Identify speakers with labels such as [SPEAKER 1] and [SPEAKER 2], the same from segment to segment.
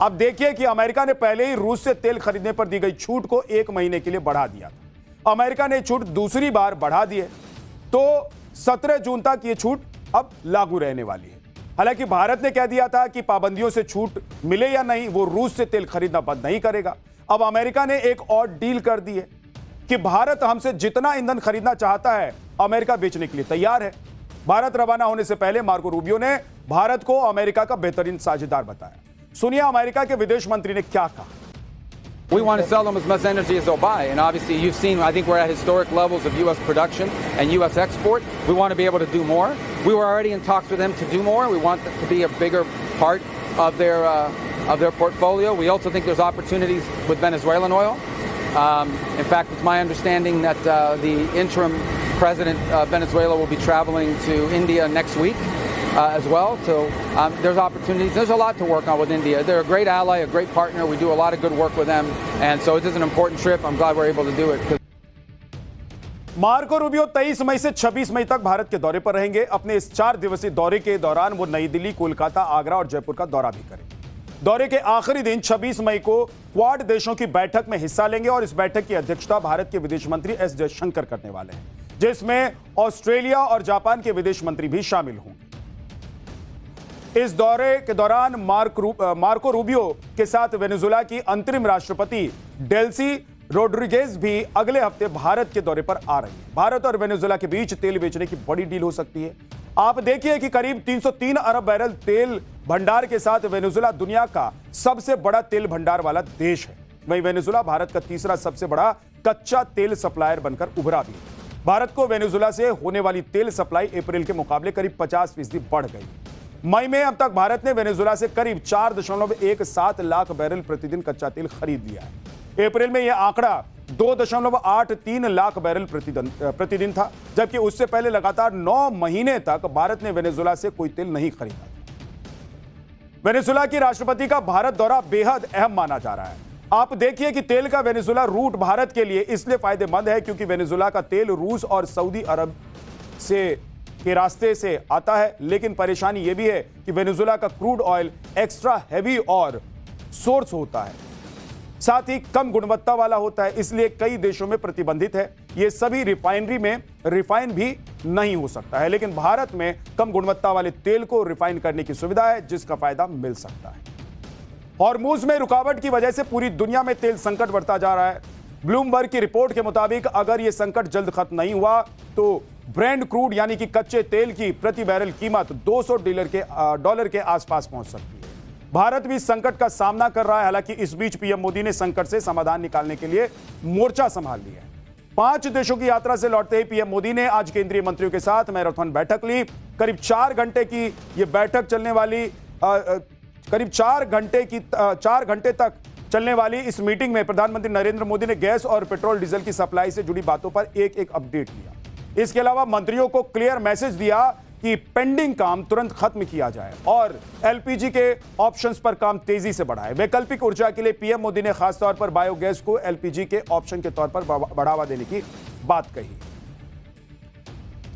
[SPEAKER 1] अब देखिए कि अमेरिका ने पहले ही रूस से तेल खरीदने पर दी गई छूट को 1 महीने के लिए बढ़ा दिया था। अमेरिका ने छूट दूसरी बार बढ़ा दी है, तो 17 जून तक यह छूट अब लागू रहने वाली है। हालांकि भारत ने कह दिया था कि पाबंदियों से छूट मिले या नहीं, वो रूस से तेल खरीदना बंद नहीं करेगा। अब अमेरिका ने एक और डील कर दी है कि भारत हमसे जितना ईंधन खरीदना चाहता है, अमेरिका बेचने के लिए तैयार है। भारत रवाना होने से पहले मार्को रूबियो ने भारत को अमेरिका का बेहतरीन साझेदार बताया। सुनिए अमेरिका के विदेश मंत्री ने क्या कहा।
[SPEAKER 2] We want to sell them as much energy as they'll buy, and obviously you've seen, I think we're at historic levels of U.S. production and U.S. export. We want to be able to do more. We were already in talks with them to do more. We want that to be a bigger part of their portfolio. We also think there's opportunities with Venezuelan oil. In fact, it's my understanding that the interim president of Venezuela will be traveling to India next week. As well, so there's opportunities. There's a lot to work on with India. They're a great ally, a great partner. We do a lot of good work with them, and so it is an important trip. I'm glad we're able to do it.
[SPEAKER 1] Marco Rubio 23 मई से 26 मई तक भारत के दौरे पर रहेंगे। अपने इस 4 दिवसीय दौरे के दौरान वो नई दिल्ली, कोलकाता, आगरा और जयपुर का दौरा भी करेंगे। दौरे के आखिरी दिन 26 मई को क्वाड देशों की बैठक में हिस्सा लेंगे और इस बैठक की अध्यक्षता भारत के विदेश मंत्री एस जयशंकर करने वाले हैं, जिसमें ऑस्ट्रेलिया और जापान के विदेश मंत्री भी शामिल होंगे। इस दौरे के दौरान मार्को रूबियो के साथ वेनेजुएला की अंतरिम राष्ट्रपति डेल्सी रोड्रिगेज भी अगले हफ्ते भारत के दौरे पर आ रही है। भारत और वेनेजुएला के बीच तेल बेचने की बड़ी डील हो सकती है। आप देखिए कि करीब 303 अरब बैरल तेल भंडार के साथ वेनेजुएला दुनिया का सबसे बड़ा तेल भंडार वाला देश है। वहीं वेनेजुएला भारत का तीसरा सबसे बड़ा कच्चा तेल सप्लायर बनकर उभरा भी है। भारत को वेनेजुएला से होने वाली तेल सप्लाई अप्रैल के मुकाबले करीब 50% बढ़ गई। मई में अब तक भारत ने वेनेजुएला से करीब 4.17 लाख बैरल प्रतिदिन कच्चा तेल खरीद लिया है। अप्रैल में यह आंकड़ा 2.83 लाख बैरल प्रतिदिन था, जबकि उससे पहले लगातार 9 महीने तक भारत ने वेनेजुएला से कोई तेल नहीं खरीदा। वेनेजुएला की राष्ट्रपति का भारत दौरा बेहद अहम माना जा रहा है। आप देखिए कि तेल का वेनेजुएला रूट भारत के लिए इसलिए फायदेमंद है क्योंकि वेनेजुएला का तेल रूस और सऊदी अरब के रास्ते से आता है, लेकिन परेशानी यह भी है कि वेनेजुएला का क्रूड ऑयल एक्स्ट्रा हैवी और सोर्स होता है, साथ ही कम गुणवत्ता वाला होता है, इसलिए कई देशों में प्रतिबंधित है। यह सभी रिफाइनरी में रिफाइन भी नहीं हो सकता है, लेकिन भारत में कम गुणवत्ता वाले तेल को रिफाइन करने की सुविधा है, जिसका फायदा मिल सकता है। हॉर्मुज में रुकावट की वजह से पूरी दुनिया में तेल संकट बढ़ता जा रहा है। ब्लूमबर्ग की रिपोर्ट के मुताबिक अगर यह संकट जल्द खत्म नहीं हुआ तो ब्रेंट क्रूड यानी कि कच्चे तेल की प्रति बैरल कीमत $200 के आसपास पहुंच सकती है। भारत भी संकट का सामना कर रहा है। हालांकि इस बीच पीएम मोदी ने संकट से समाधान निकालने के लिए मोर्चा संभाल लिया है। 5 देशों की यात्रा से लौटते ही पीएम मोदी ने आज केंद्रीय मंत्रियों के साथ मैराथन बैठक ली। करीब 4 घंटे की यह बैठक चलने वाली करीब 4 घंटे तक चलने वाली इस मीटिंग में प्रधानमंत्री नरेंद्र मोदी ने गैस और पेट्रोल डीजल की सप्लाई से जुड़ी बातों पर एक अपडेट दिया। इसके अलावा मंत्रियों को क्लियर मैसेज दिया कि पेंडिंग काम तुरंत खत्म किया जाए और एलपीजी के ऑप्शंस पर काम तेजी से बढ़ाए। वैकल्पिक ऊर्जा के लिए पीएम मोदी ने खासतौर पर बायोगैस को एलपीजी के ऑप्शन के तौर पर बढ़ावा देने की बात कही।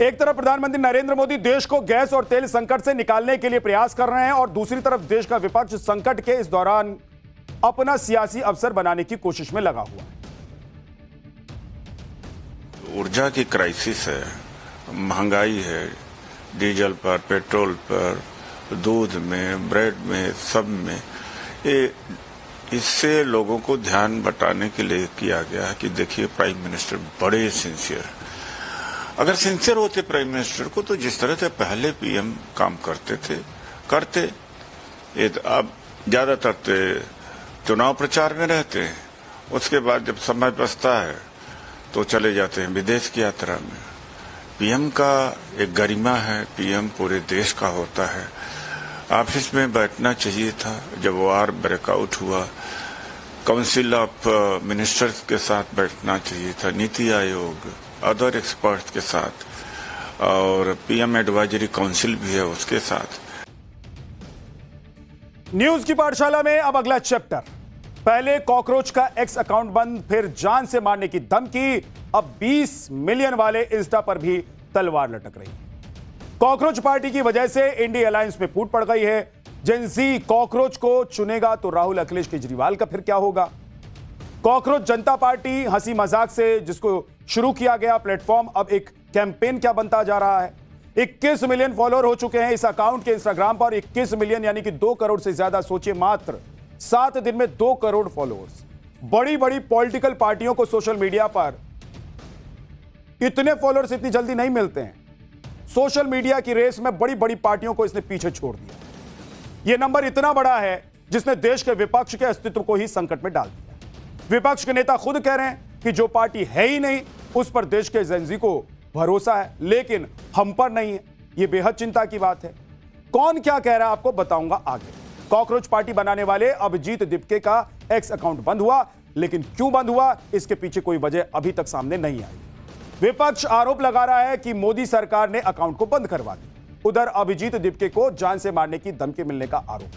[SPEAKER 1] एक तरफ प्रधानमंत्री नरेंद्र मोदी देश को गैस और तेल संकट से निकालने के लिए प्रयास कर रहे हैं और दूसरी तरफ देश का विपक्ष संकट के इस दौरान अपना सियासी अवसर बनाने की कोशिश में लगा हुआ है।
[SPEAKER 3] ऊर्जा की क्राइसिस है, महंगाई है, डीजल पर, पेट्रोल पर, दूध में, ब्रेड में, सब में। इससे लोगों को ध्यान बटाने के लिए किया गया है कि देखिए प्राइम मिनिस्टर बड़े सिंसियर। अगर सिंसियर होते प्राइम मिनिस्टर को तो जिस तरह से पहले पीएम काम करते ये अब ज्यादातर चुनाव प्रचार में रहते हैं, उसके बाद जब समय बचता है तो चले जाते हैं विदेश की यात्रा में। पीएम का एक गरिमा है, पीएम पूरे देश का होता है। ऑफिस में बैठना चाहिए था जब वार ब्रेकआउट हुआ, काउंसिल ऑफ मिनिस्टर्स के साथ बैठना चाहिए था, नीति आयोग, अदर एक्सपर्ट्स के साथ, और पीएम एडवाइजरी काउंसिल भी है उसके साथ।
[SPEAKER 1] न्यूज की पाठशाला में अब अगला चैप्टर। पहले कॉकरोच का एक्स अकाउंट बंद, फिर जान से मारने की धमकी, अब 20 मिलियन वाले इंस्टा पर भी तलवार लटक रही है। कॉकरोच पार्टी की वजह से इंडिया अलायंस में फूट पड़ गई है। जेंजी कॉकरोच को चुनेगा तो राहुल अखिलेश केजरीवाल का फिर क्या होगा? कॉकरोच जनता पार्टी हंसी मजाक से जिसको शुरू किया गया प्लेटफॉर्म अब एक कैंपेन क्या बनता जा रहा है? 21 मिलियन फॉलोअर हो चुके हैं इस अकाउंट के इंस्टाग्राम पर। 21 मिलियन यानी कि 2 करोड़ से ज्यादा। सोचिए, मात्र 7 दिन में 2 करोड़ फॉलोअर्स। बड़ी बड़ी पॉलिटिकल पार्टियों को सोशल मीडिया पर इतने फॉलोअर्स इतनी जल्दी नहीं मिलते हैं। सोशल मीडिया की रेस में बड़ी बड़ी पार्टियों को इसने पीछे छोड़ दिया। यह नंबर इतना बड़ा है जिसने देश के विपक्ष के अस्तित्व को ही संकट में डाल दिया। विपक्ष के नेता खुद कह रहे हैं कि जो पार्टी है ही नहीं उस पर देश के जेंजी को भरोसा है, लेकिन हम पर नहीं है। यह बेहद चिंता की बात है। कौन क्या कह रहा है आपको बताऊंगा आगे। कॉकरोच पार्टी बनाने वाले अभिजीत दिपके का एक्स अकाउंट बंद हुआ, लेकिन क्यों बंद हुआ इसके पीछे कोई वजह अभी तक सामने नहीं आई। विपक्ष आरोप लगा रहा है कि मोदी सरकार ने अकाउंट को बंद करवा दिया। उधर अभिजीत दिपके को जान से मारने की धमकी मिलने का आरोप,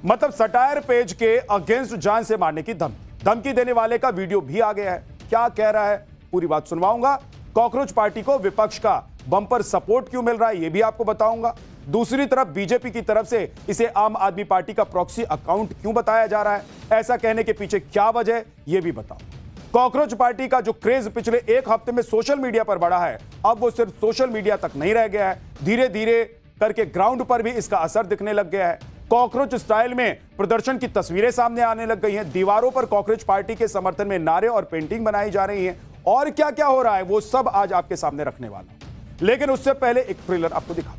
[SPEAKER 1] मतलब सटायर पेज के अगेंस्ट जान से मारने की धमकी देने वाले का वीडियो भी आ गया है। क्या कह रहा है पूरी बात सुनवाऊंगा। कॉकरोच पार्टी को विपक्ष का बम्पर सपोर्ट क्यों मिल रहा है यह भी आपको बताऊंगा। दूसरी तरफ बीजेपी की तरफ से इसे आम आदमी पार्टी का प्रॉक्सी अकाउंट क्यों बताया जा रहा है, ऐसा कहने के पीछे क्या वजह है यह भी बताऊं। कॉकरोच पार्टी का जो क्रेज पिछले एक हफ्ते में सोशल मीडिया पर बढ़ा है, अब वो सिर्फ सोशल मीडिया तक नहीं रह गया है, धीरे धीरे करके ग्राउंड पर भी इसका असर दिखने लग गया है। कॉकरोच स्टाइल में प्रदर्शन की तस्वीरें सामने आने लग गई हैं। दीवारों पर कॉकरोच पार्टी के समर्थन में नारे और पेंटिंग बनाई जा रही हैं। और क्या क्या हो रहा है वो सब आज आपके सामने रखने वाला हूं, लेकिन उससे पहले एक ट्रेलर आपको दिखा।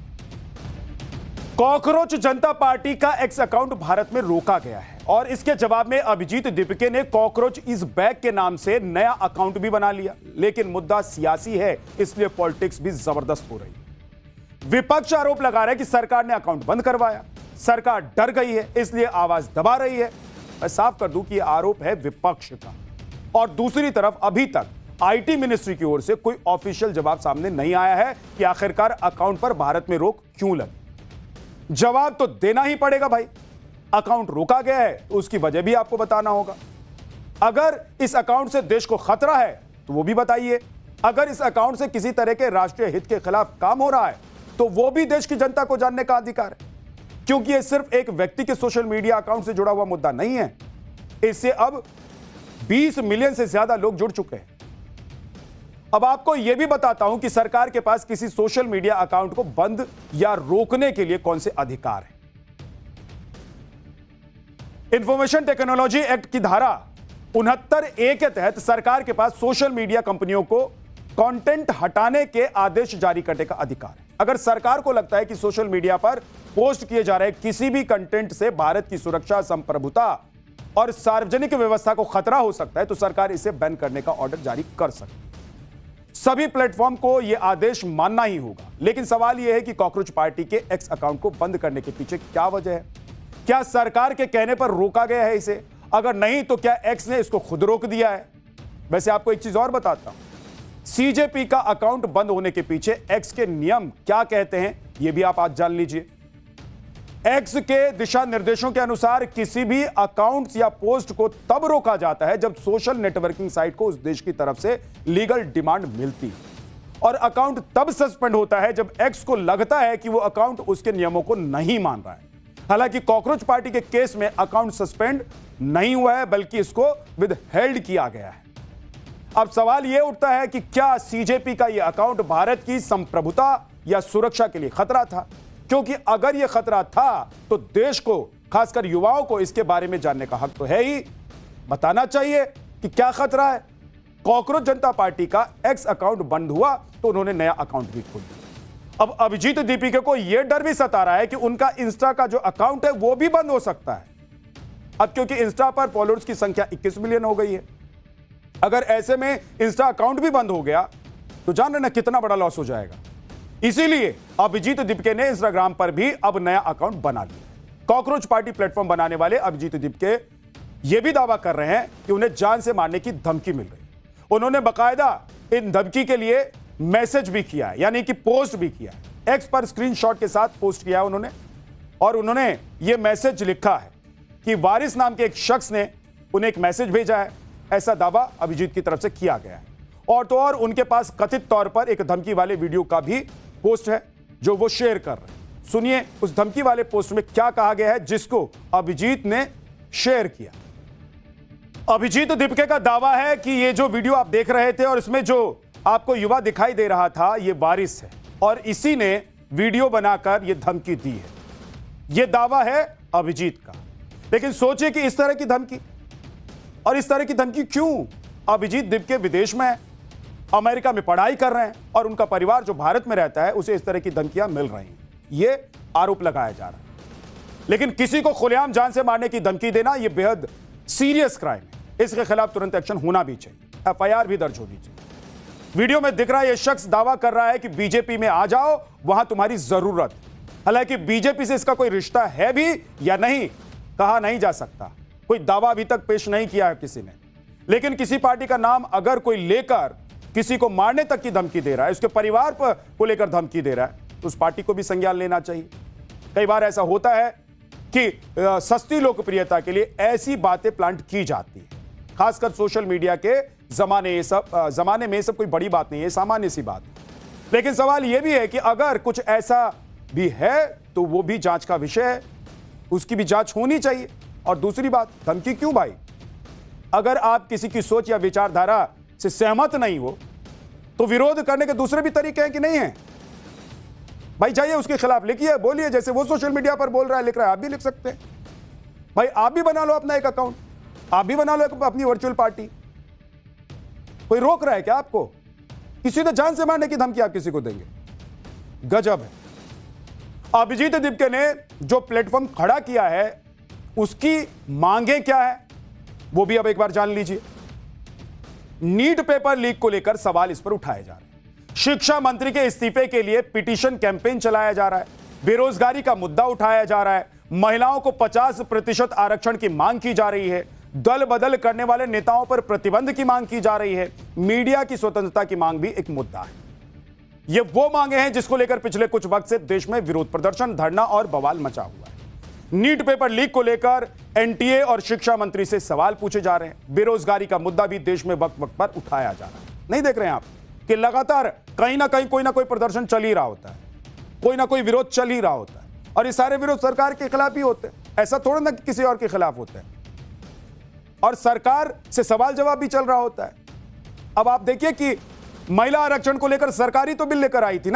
[SPEAKER 1] कॉकरोच जनता पार्टी का एक्स अकाउंट भारत में रोका गया है और इसके जवाब में अभिजीत दिपके ने कॉकरोच इज बैक के नाम से नया अकाउंट भी बना लिया। लेकिन मुद्दा सियासी है, इसलिए पॉलिटिक्स भी जबरदस्त हो रही है। विपक्ष आरोप लगा रहा है कि सरकार ने अकाउंट बंद करवाया, सरकार डर गई है इसलिए आवाज दबा रही है। मैं साफ कर दूं कि यह आरोप है विपक्ष का। और दूसरी तरफ अभी तक आईटी मिनिस्ट्री की ओर से कोई ऑफिशियल जवाब सामने नहीं आया है कि आखिरकार अकाउंट पर भारत में रोक क्यों लगी। जवाब तो देना ही पड़ेगा भाई। अकाउंट रोका गया है तो उसकी वजह भी आपको बताना होगा। अगर इस अकाउंट से देश को खतरा है तो वो भी बताइए। अगर इस अकाउंट से किसी तरह के राष्ट्रीय हित के खिलाफ काम हो रहा है तो वो भी देश की जनता को जानने का अधिकार है, क्योंकि ये सिर्फ एक व्यक्ति के सोशल मीडिया अकाउंट से जुड़ा हुआ मुद्दा नहीं है। इससे अब 20 मिलियन से ज्यादा लोग जुड़ चुके हैं। अब आपको यह भी बताता हूं कि सरकार के पास किसी सोशल मीडिया अकाउंट को बंद या रोकने के लिए कौन से अधिकार हैं। इंफॉर्मेशन टेक्नोलॉजी एक्ट की धारा 69A के तहत सरकार के पास सोशल मीडिया कंपनियों को कंटेंट हटाने के आदेश जारी करने का अधिकार है। अगर सरकार को लगता है कि सोशल मीडिया पर पोस्ट किए जा रहे किसी भी कंटेंट से भारत की सुरक्षा, संप्रभुता और सार्वजनिक व्यवस्था को खतरा हो सकता है तो सरकार इसे बैन करने का ऑर्डर जारी कर सकती है। सभी प्लेटफॉर्म को यह आदेश मानना ही होगा। लेकिन सवाल यह है कि कॉकरोच पार्टी के एक्स अकाउंट को बंद करने के पीछे क्या वजह है? क्या सरकार के कहने पर रोका गया है इसे? अगर नहीं तो क्या एक्स ने इसको खुद रोक दिया है? वैसे आपको एक चीज और बताता हूं, सीजेपी का अकाउंट बंद होने के पीछे एक्स के नियम क्या कहते हैं यह भी आप आज जान लीजिए। एक्स के दिशा निर्देशों के अनुसार किसी भी अकाउंट या पोस्ट को तब रोका जाता है जब सोशल नेटवर्किंग साइट को उस देश की तरफ से लीगल डिमांड मिलती है, और अकाउंट तब सस्पेंड होता है जब एक्स को लगता है कि वो अकाउंट उसके नियमों को नहीं मान रहा है। हालांकि कॉकरोच पार्टी के केस में अकाउंट सस्पेंड नहीं हुआ है बल्कि इसको विदहेल्ड किया गया है। अब सवाल यह उठता है कि क्या सीजेपी का यह अकाउंट भारत की संप्रभुता या सुरक्षा के लिए खतरा था? क्योंकि अगर यह खतरा था तो देश को, खासकर युवाओं को, इसके बारे में जानने का हक तो है ही। बताना चाहिए कि क्या खतरा है। कॉकरोच जनता पार्टी का एक्स अकाउंट बंद हुआ तो उन्होंने नया अकाउंट भी खोल दिया। अब अभिजीत दीपिका को यह डर भी सता रहा है कि उनका इंस्टा का जो अकाउंट है वो भी बंद हो सकता है। अब क्योंकि इंस्टा पर फॉलोअर्स की संख्या 21 मिलियन हो गई है, अगर ऐसे में इंस्टा अकाउंट भी बंद हो गया तो जान रहे ना कितना बड़ा लॉस हो जाएगा। इसीलिए अभिजीत दिपके ने इंस्टाग्राम पर भी अब नया अकाउंट बना लिया। कॉकरोच पार्टी प्लेटफॉर्म बनाने वाले अभिजीत दिपके यह भी दावा कर रहे हैं कि उन्हें जान से मारने की धमकी मिल रही। उन्होंने बकायदा इन धमकी के लिए मैसेज भी किया है, यानी कि पोस्ट भी किया है। एक्स पर स्क्रीनशॉट के साथ पोस्ट किया है उन्होंने, और उन्होंने यह मैसेज लिखा है कि वारिस नाम के एक शख्स ने उन्हें एक मैसेज भेजा है। ऐसा दावा अभिजीत की तरफ से किया गया है। और तो और उनके पास कथित तौर पर एक धमकी वाले वीडियो का भी पोस्ट है जो वो शेयर कर रहे हैं। सुनिए उस धमकी वाले पोस्ट में क्या कहा गया है, जिसको अभिजीत ने शेयर किया। अभिजीत दिपके का दावा है कि ये जो वीडियो आप देख रहे थे और इसमें जो आपको युवा दिखाई दे रहा था, ये वारिस है और इसी ने वीडियो बनाकर ये धमकी दी है। ये दावा है अभिजीत का। लेकिन सोचिए कि इस तरह की धमकी, और इस तरह की धमकी क्यों? अभिजीत दिपके विदेश में है, अमेरिका में पढ़ाई कर रहे हैं और उनका परिवार जो भारत में रहता है उसे इस तरह की धमकियां मिल रही हैं। ये आरोप लगाया जा रहा है। लेकिन किसी को खुलेआम जान से मारने की धमकी देना यह बेहद सीरियस क्राइम है। इसके खिलाफ तुरंत एक्शन होना भी चाहिए, एफआईआर भी दर्ज होनी चाहिए। वीडियो में दिख रहा है यह शख्स दावा कर रहा है कि बीजेपी में आ जाओ, वहां तुम्हारी जरूरत। हालांकि बीजेपी से इसका कोई रिश्ता है भी या नहीं कहा नहीं जा सकता, कोई दावा अभी तक पेश नहीं किया है किसी ने। लेकिन किसी पार्टी का नाम अगर कोई लेकर किसी को मारने तक की धमकी दे रहा है, उसके परिवार पर को लेकर धमकी दे रहा है, तो उस पार्टी को भी संज्ञान लेना चाहिए। कई बार ऐसा होता है कि सस्ती लोकप्रियता के लिए ऐसी बातें प्लांट की जाती है, खासकर सोशल मीडिया के जमाने में। सब कोई बड़ी बात नहीं है, सामान्य सी बात। लेकिन सवाल यह भी है कि अगर कुछ ऐसा भी है तो वो भी जांच का विषय है, उसकी भी जांच होनी चाहिए। और दूसरी बात, धमकी क्यों भाई? अगर आप किसी की सोच या विचारधारा से सहमत नहीं हो तो विरोध करने के दूसरे भी तरीके हैं कि नहीं है? भाई जाइए उसके खिलाफ लिखिए, बोलिए, जैसे वो सोशल मीडिया पर बोल रहा है, लिख रहा है, आप भी लिख सकते हैं। भाई आप भी बना लो अपना एक अकाउंट, आप भी बना लो अपनी वर्चुअल पार्टी। कोई रोक रहा है क्या आपको? किसी ने जान से मारने की धमकी आप किसी को देंगे? गजब है। अभिजीत दिपके ने जो प्लेटफॉर्म खड़ा किया है उसकी मांगे क्या है वो भी अब एक बार जान लीजिए। नीट पेपर लीक को लेकर सवाल इस पर उठाए जा रहे हैं। शिक्षा मंत्री के इस्तीफे के लिए पिटीशन कैंपेन चलाया जा रहा है। बेरोजगारी का मुद्दा उठाया जा रहा है। महिलाओं को 50% आरक्षण की मांग की जा रही है। दल बदल करने वाले नेताओं पर प्रतिबंध की मांग की जा रही है। मीडिया की स्वतंत्रता की मांग भी एक मुद्दा है। ये वो मांगे हैं जिसको लेकर पिछले कुछ वक्त से देश में विरोध प्रदर्शन, धरना और बवाल मचा हुआ है। नीट पेपर लीक को लेकर एनटीए और शिक्षा मंत्री से सवाल पूछे जा रहे हैं। बेरोजगारी का मुद्दा भी देश में वक्त वक्त पर उठाया जा रहा है। नहीं देख रहे हैं आप कि लगातार कहीं ना कहीं कोई ना कोई प्रदर्शन चल ही रहा होता है, कोई ना कोई विरोध चल ही रहा होता है, और ये सारे विरोध सरकार के खिलाफ ही होते हैं। ऐसा थोड़ा ना कि किसी और के खिलाफ होते हैं। और सरकार से सवाल जवाब भी चल रहा होता है। अब आप देखिए कि महिला आरक्षण को लेकर सरकारी तो बिल लेकर आई थी ना,